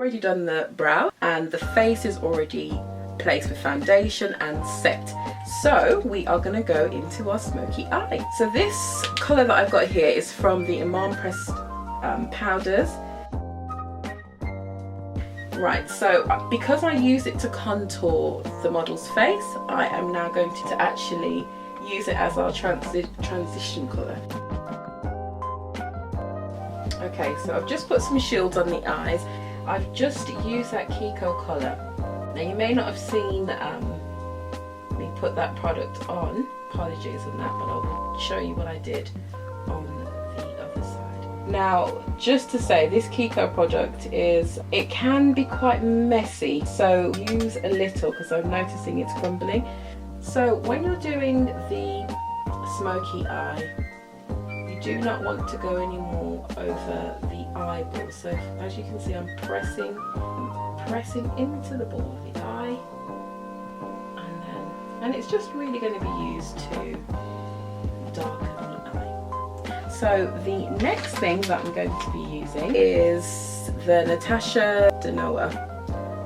already done the brow and the face is already placed with foundation and set. So we are going to go into our smoky eye. So this colour that I've got here is from the Imam Pressed powders. Right, so because I use it to contour the model's face, I am now going to actually use it as our transition colour. Okay, so I've just put some shields on the eyes. I've just used that Kiko colour. Now you may not have seen me put that product on, apologies on that, but I will show you what I did on the other side. Now, just to say, this Kiko product it can be quite messy, so use a little because I'm noticing it's crumbling. So when you're doing the smoky eye, you do not want to go any more over the eyeball. So as you can see, I'm pressing into the ball of the eye, and it's just really going to be used to darken the eye. So the next thing that I'm going to be using is the Natasha Denona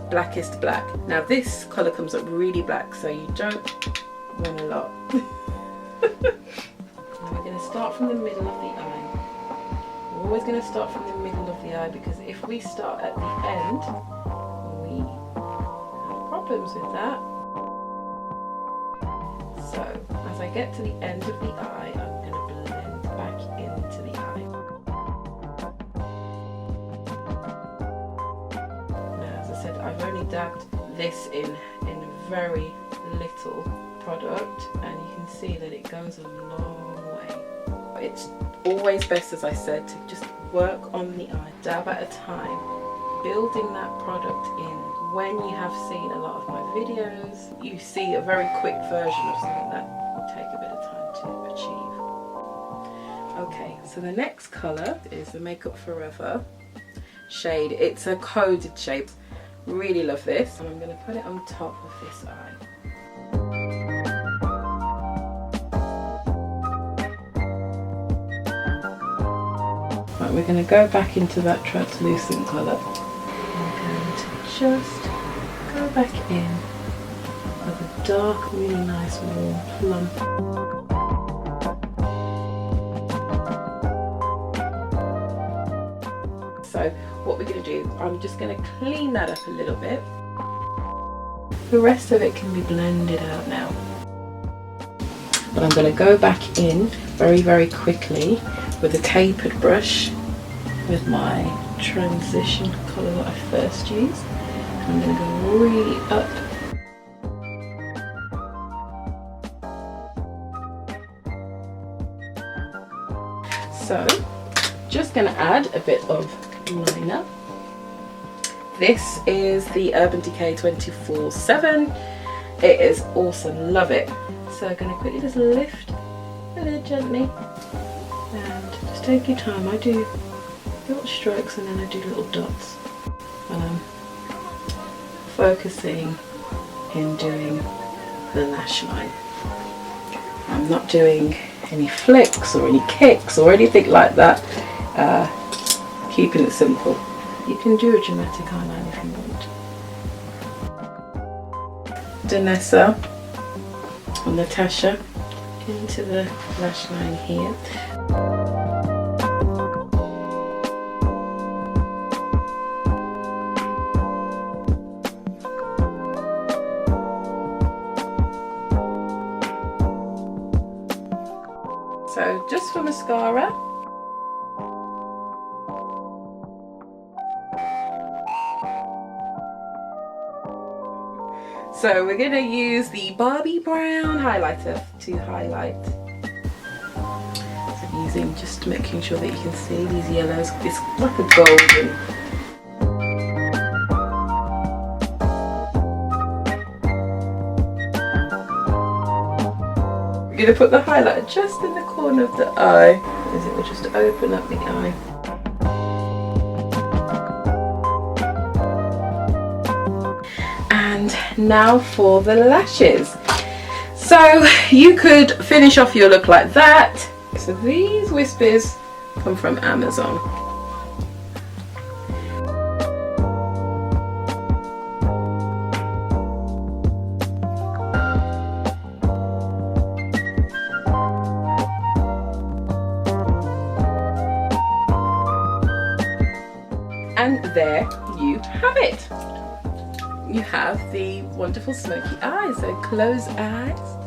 Blackest Black. Now this colour comes up really black, so you don't want a lot. Now we're going to start from the middle of the eye. We're always going to start from the middle of the eye, because if we start at the end, we have problems with that. So as I get to the end of the eye, I'm going to blend back into the eye. Now, as I said, I've only dabbed this in very little product, and you can see that it goes a long way. It's always best, as I said, to just work on the eye, dab at a time, building that product in. When you have seen a lot of my videos, you see a very quick version of something that will take a bit of time to achieve. Okay, so the next colour is the Makeup Forever shade. It's a coded shade. Really love this, and I'm going to put it on top of this eye. Right, we're going to go back into that translucent colour. I'm going to just go back in with a dark, really nice warm plum. So what we're going to do, I'm just going to clean that up a little bit. The rest of it can be blended out now. But I'm going to go back in very, very quickly with a tapered brush with my transition colour that I first used. I'm going to go really up. So, just going to add a bit of liner. This is the Urban Decay 24/7. It is awesome, love it. So I'm going to quickly just lift the lid gently and just take your time. I do little strokes and then I do little dots, and I'm focusing in doing the lash line. I'm not doing any flicks or any kicks or anything like that, keeping it simple. You can do a dramatic eyeline if you want. Danessa or Natasha into the lash line here. So just for mascara, so we're going to use the Barbie Brown highlighter to highlight. So I'm using, just making sure that you can see these yellows. It's like a golden. We're going to put the highlighter just in the corner of the eye, as it will just open up the eye. And now for the lashes. So you could finish off your look like that. So these wispers come from Amazon. you have the wonderful smoky eyes. So close eyes.